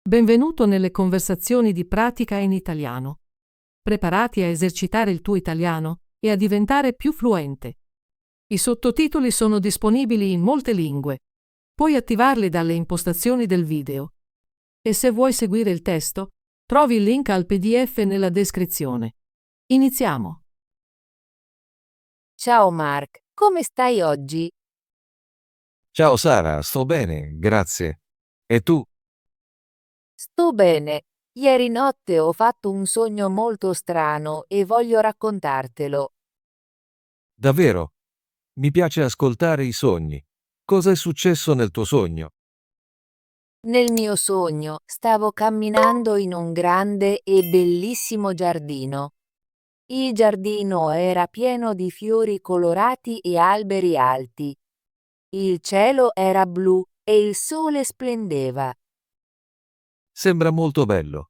Benvenuto nelle conversazioni di pratica in italiano. Preparati a esercitare il tuo italiano e a diventare più fluente. I sottotitoli sono disponibili in molte lingue. Puoi attivarli dalle impostazioni del video. E se vuoi seguire il testo, trovi il link al PDF nella descrizione. Iniziamo. Ciao Mark, come stai oggi? Ciao Sara, sto bene, grazie. E tu? Sto bene. Ieri notte ho fatto un sogno molto strano e voglio raccontartelo. Davvero? Mi piace ascoltare i sogni. Cosa è successo nel tuo sogno? Nel mio sogno stavo camminando in un grande e bellissimo giardino. Il giardino era pieno di fiori colorati e alberi alti. Il cielo era blu e il sole splendeva. Sembra molto bello.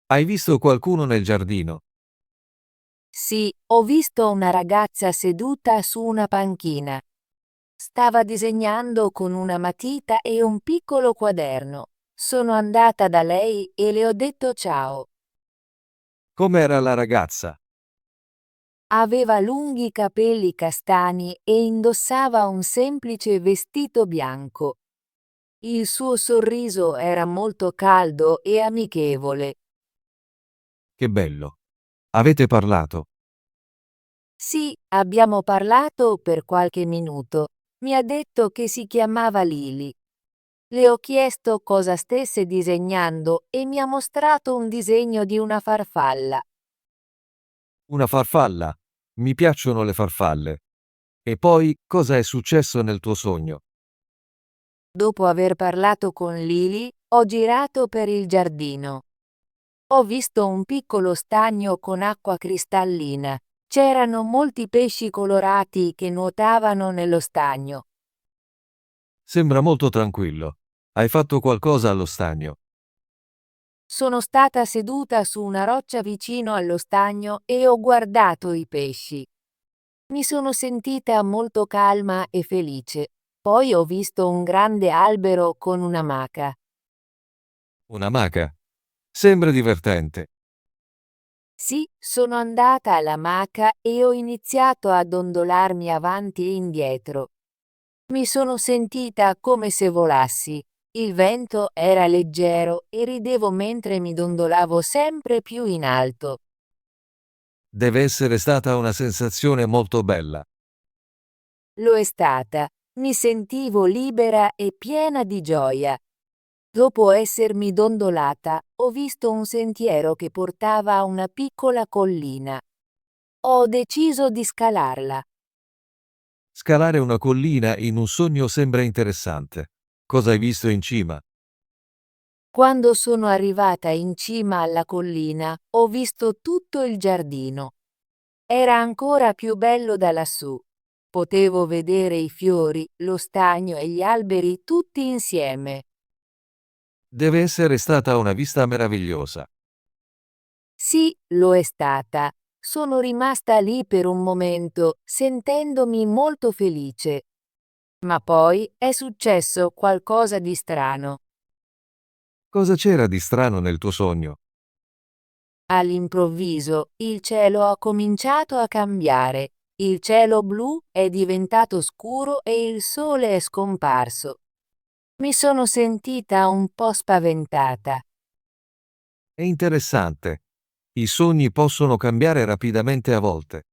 Hai visto qualcuno nel giardino? Sì, ho visto una ragazza seduta su una panchina. Stava disegnando con una matita e un piccolo quaderno. Sono andata da lei e le ho detto ciao. Com'era la ragazza? Aveva lunghi capelli castani e indossava un semplice vestito bianco. Il suo sorriso era molto caldo e amichevole. Che bello. Avete parlato? Sì, abbiamo parlato per qualche minuto. Mi ha detto che si chiamava Lily. Le ho chiesto cosa stesse disegnando e mi ha mostrato un disegno di una farfalla. Una farfalla? Mi piacciono le farfalle. E poi, cosa è successo nel tuo sogno? Dopo aver parlato con Lily, ho girato per il giardino. Ho visto un piccolo stagno con acqua cristallina. C'erano molti pesci colorati che nuotavano nello stagno. Sembra molto tranquillo. Hai fatto qualcosa allo stagno? Sono stata seduta su una roccia vicino allo stagno e ho guardato i pesci. Mi sono sentita molto calma e felice. Poi ho visto un grande albero con una maca. Una maca? Sembra divertente. Sì, sono andata alla maca e ho iniziato a dondolarmi avanti e indietro. Mi sono sentita come se volassi. Il vento era leggero e ridevo mentre mi dondolavo sempre più in alto. Deve essere stata una sensazione molto bella. Lo è stata. Mi sentivo libera e piena di gioia. Dopo essermi dondolata, ho visto un sentiero che portava a una piccola collina. Ho deciso di scalarla. Scalare una collina in un sogno sembra interessante. Cosa hai visto in cima? Quando sono arrivata in cima alla collina, ho visto tutto il giardino. Era ancora più bello da lassù. Potevo vedere i fiori, lo stagno e gli alberi tutti insieme. Deve essere stata una vista meravigliosa. Sì, lo è stata. Sono rimasta lì per un momento, sentendomi molto felice. Ma poi è successo qualcosa di strano. Cosa c'era di strano nel tuo sogno? All'improvviso, il cielo ha cominciato a cambiare. Il cielo blu è diventato scuro e il sole è scomparso. Mi sono sentita un po' spaventata. È interessante. I sogni possono cambiare rapidamente a volte.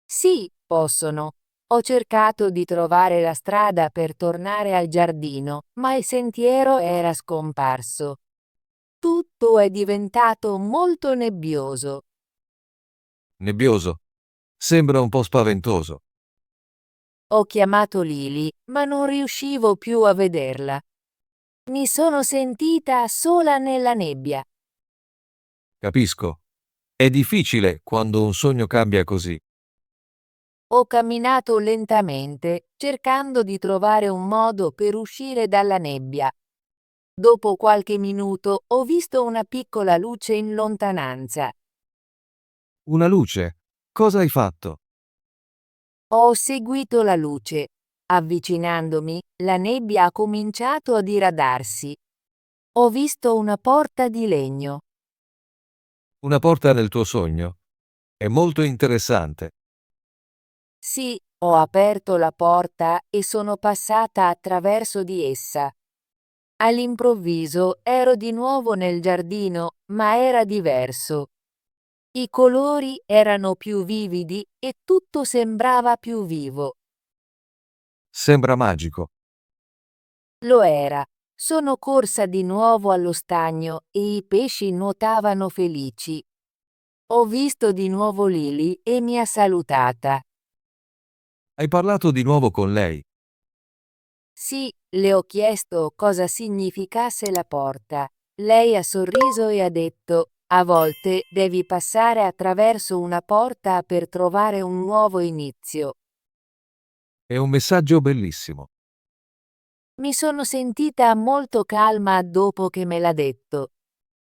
Sì, possono. Ho cercato di trovare la strada per tornare al giardino, ma il sentiero era scomparso. Tutto è diventato molto nebbioso. Nebbioso. Sembra un po' spaventoso. Ho chiamato Lily, ma non riuscivo più a vederla. Mi sono sentita sola nella nebbia. Capisco. È difficile quando un sogno cambia così. Ho camminato lentamente, cercando di trovare un modo per uscire dalla nebbia. Dopo qualche minuto ho visto una piccola luce in lontananza. Una luce. Cosa hai fatto? Ho seguito la luce. Avvicinandomi, la nebbia ha cominciato a diradarsi. Ho visto una porta di legno. Una porta nel tuo sogno? È molto interessante. Sì, ho aperto la porta e sono passata attraverso di essa. All'improvviso ero di nuovo nel giardino, ma era diverso. I colori erano più vividi e tutto sembrava più vivo. Sembra magico. Lo era. Sono corsa di nuovo allo stagno e i pesci nuotavano felici. Ho visto di nuovo Lily e mi ha salutata. Hai parlato di nuovo con lei. Sì, le ho chiesto cosa significasse la porta. Lei ha sorriso e ha detto: a volte devi passare attraverso una porta per trovare un nuovo inizio. È un messaggio bellissimo. Mi sono sentita molto calma dopo che me l'ha detto.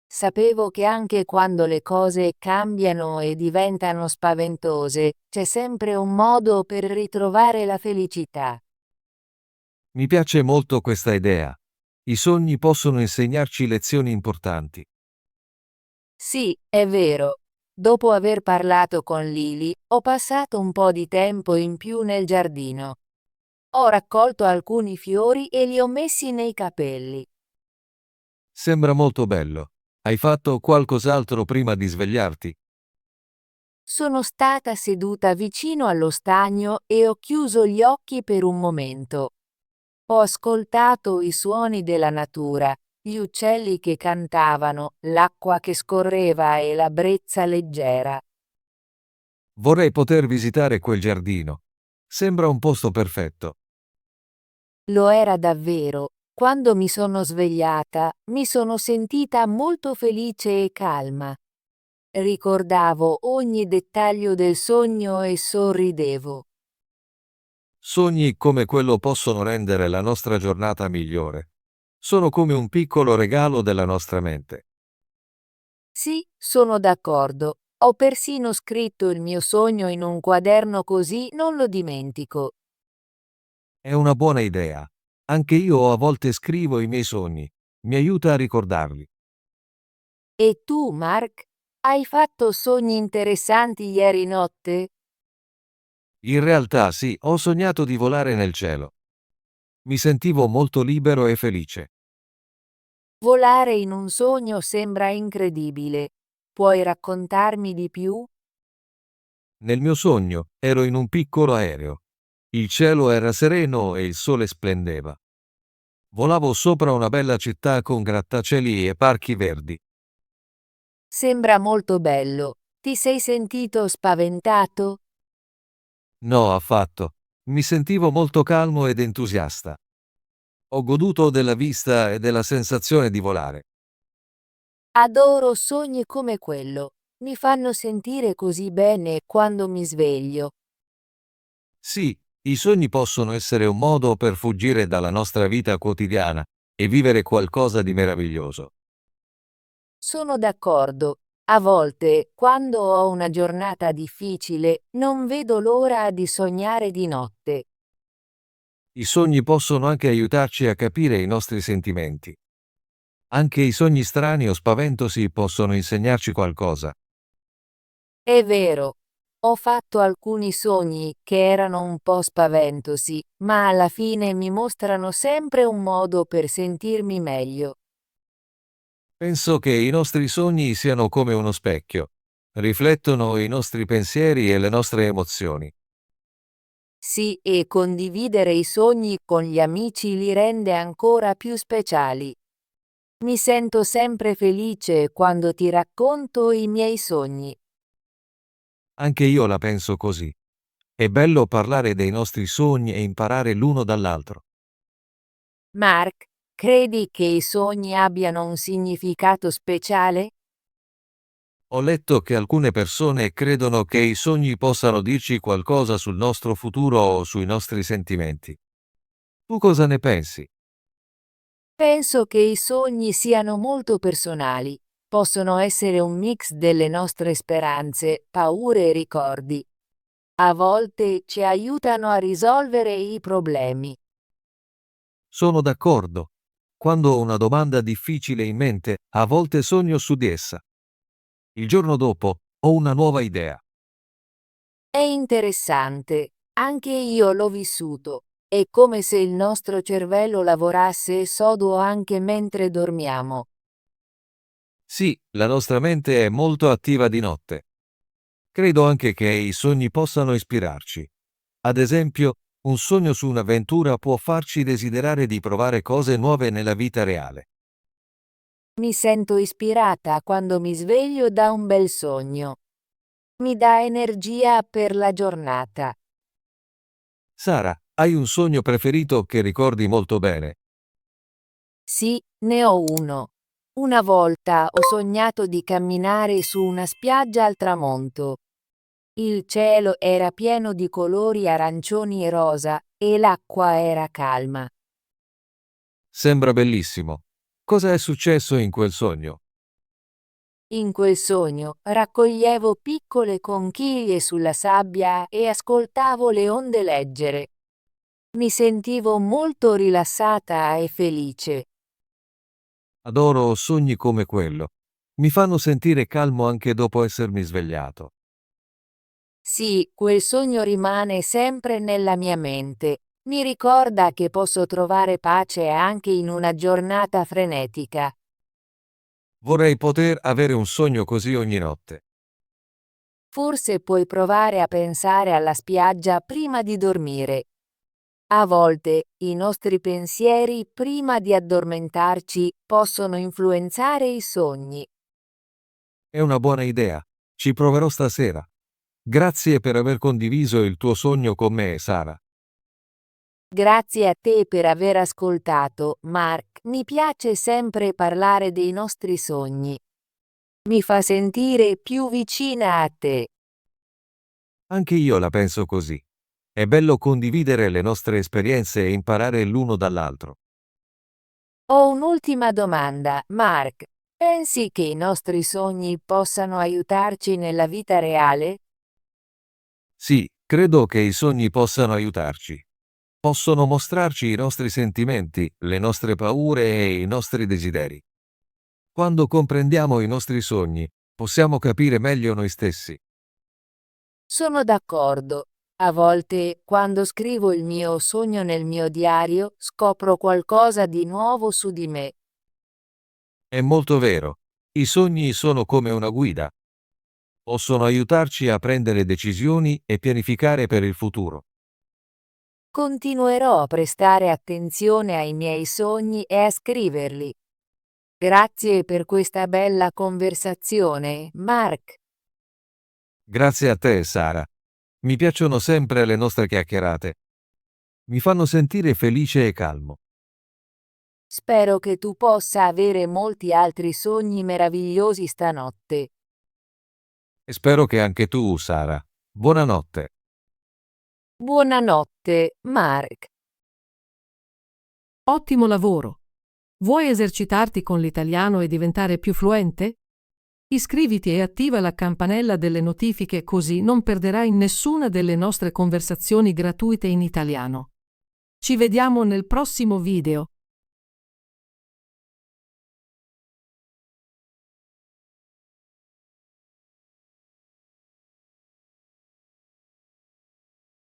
Sapevo che anche quando le cose cambiano e diventano spaventose, c'è sempre un modo per ritrovare la felicità. Mi piace molto questa idea. I sogni possono insegnarci lezioni importanti. Sì, è vero. Dopo aver parlato con Lily, ho passato un po' di tempo in più nel giardino. Ho raccolto alcuni fiori e li ho messi nei capelli. Sembra molto bello. Hai fatto qualcos'altro prima di svegliarti? Sono stata seduta vicino allo stagno e ho chiuso gli occhi per un momento. Ho ascoltato i suoni della natura, gli uccelli che cantavano, l'acqua che scorreva e la brezza leggera. Vorrei poter visitare quel giardino. Sembra un posto perfetto. Lo era davvero. Quando mi sono svegliata, mi sono sentita molto felice e calma. Ricordavo ogni dettaglio del sogno e sorridevo. Sogni come quello possono rendere la nostra giornata migliore. Sono come un piccolo regalo della nostra mente. Sì, sono d'accordo. Ho persino scritto il mio sogno in un quaderno così non lo dimentico. È una buona idea. Anche io a volte scrivo i miei sogni. Mi aiuta a ricordarli. E tu, Mark? Hai fatto sogni interessanti ieri notte? In realtà sì, ho sognato di volare nel cielo. Mi sentivo molto libero e felice. Volare in un sogno sembra incredibile. Puoi raccontarmi di più? Nel mio sogno ero in un piccolo aereo. Il cielo era sereno e il sole splendeva. Volavo sopra una bella città con grattacieli e parchi verdi. Sembra molto bello. Ti sei sentito spaventato? No, affatto. Mi sentivo molto calmo ed entusiasta. Ho goduto della vista e della sensazione di volare. Adoro sogni come quello. Mi fanno sentire così bene quando mi sveglio. Sì, i sogni possono essere un modo per fuggire dalla nostra vita quotidiana e vivere qualcosa di meraviglioso. Sono d'accordo. A volte, quando ho una giornata difficile, non vedo l'ora di sognare di notte. I sogni possono anche aiutarci a capire i nostri sentimenti. Anche i sogni strani o spaventosi possono insegnarci qualcosa. È vero. Ho fatto alcuni sogni che erano un po' spaventosi, ma alla fine mi mostrano sempre un modo per sentirmi meglio. Penso che i nostri sogni siano come uno specchio. Riflettono i nostri pensieri e le nostre emozioni. Sì, e condividere i sogni con gli amici li rende ancora più speciali. Mi sento sempre felice quando ti racconto i miei sogni. Anche io la penso così. È bello parlare dei nostri sogni e imparare l'uno dall'altro. Mark, credi che i sogni abbiano un significato speciale? Ho letto che alcune persone credono che i sogni possano dirci qualcosa sul nostro futuro o sui nostri sentimenti. Tu cosa ne pensi? Penso che i sogni siano molto personali. Possono essere un mix delle nostre speranze, paure e ricordi. A volte ci aiutano a risolvere i problemi. Sono d'accordo. Quando ho una domanda difficile in mente, a volte sogno su di essa. Il giorno dopo, ho una nuova idea. È interessante, anche io l'ho vissuto. È come se il nostro cervello lavorasse sodo anche mentre dormiamo. Sì, la nostra mente è molto attiva di notte. Credo anche che i sogni possano ispirarci. Ad esempio, un sogno su un'avventura può farci desiderare di provare cose nuove nella vita reale. Mi sento ispirata quando mi sveglio da un bel sogno. Mi dà energia per la giornata. Sara, hai un sogno preferito che ricordi molto bene? Sì, ne ho uno. Una volta ho sognato di camminare su una spiaggia al tramonto. Il cielo era pieno di colori arancioni e rosa e l'acqua era calma. Sembra bellissimo. Cosa è successo in quel sogno? In quel sogno raccoglievo piccole conchiglie sulla sabbia e ascoltavo le onde leggere. Mi sentivo molto rilassata e felice. Adoro sogni come quello. Mi fanno sentire calmo anche dopo essermi svegliato. Sì, quel sogno rimane sempre nella mia mente. Mi ricorda che posso trovare pace anche in una giornata frenetica. Vorrei poter avere un sogno così ogni notte. Forse puoi provare a pensare alla spiaggia prima di dormire. A volte, i nostri pensieri prima di addormentarci possono influenzare i sogni. È una buona idea. Ci proverò stasera. Grazie per aver condiviso il tuo sogno con me, Sara. Grazie a te per aver ascoltato, Mark. Mi piace sempre parlare dei nostri sogni. Mi fa sentire più vicina a te. Anche io la penso così. È bello condividere le nostre esperienze e imparare l'uno dall'altro. Ho un'ultima domanda, Mark. Pensi che i nostri sogni possano aiutarci nella vita reale? Sì, credo che i sogni possano aiutarci. Possono mostrarci i nostri sentimenti, le nostre paure e i nostri desideri. Quando comprendiamo i nostri sogni, possiamo capire meglio noi stessi. Sono d'accordo. A volte, quando scrivo il mio sogno nel mio diario, scopro qualcosa di nuovo su di me. È molto vero. I sogni sono come una guida. Possono aiutarci a prendere decisioni e pianificare per il futuro. Continuerò a prestare attenzione ai miei sogni e a scriverli. Grazie per questa bella conversazione, Mark. Grazie a te, Sara. Mi piacciono sempre le nostre chiacchierate. Mi fanno sentire felice e calmo. Spero che tu possa avere molti altri sogni meravigliosi stanotte. E spero che anche tu, Sara. Buonanotte. Buonanotte, Mark. Ottimo lavoro! Vuoi esercitarti con l'italiano e diventare più fluente? Iscriviti e attiva la campanella delle notifiche così non perderai nessuna delle nostre conversazioni gratuite in italiano. Ci vediamo nel prossimo video.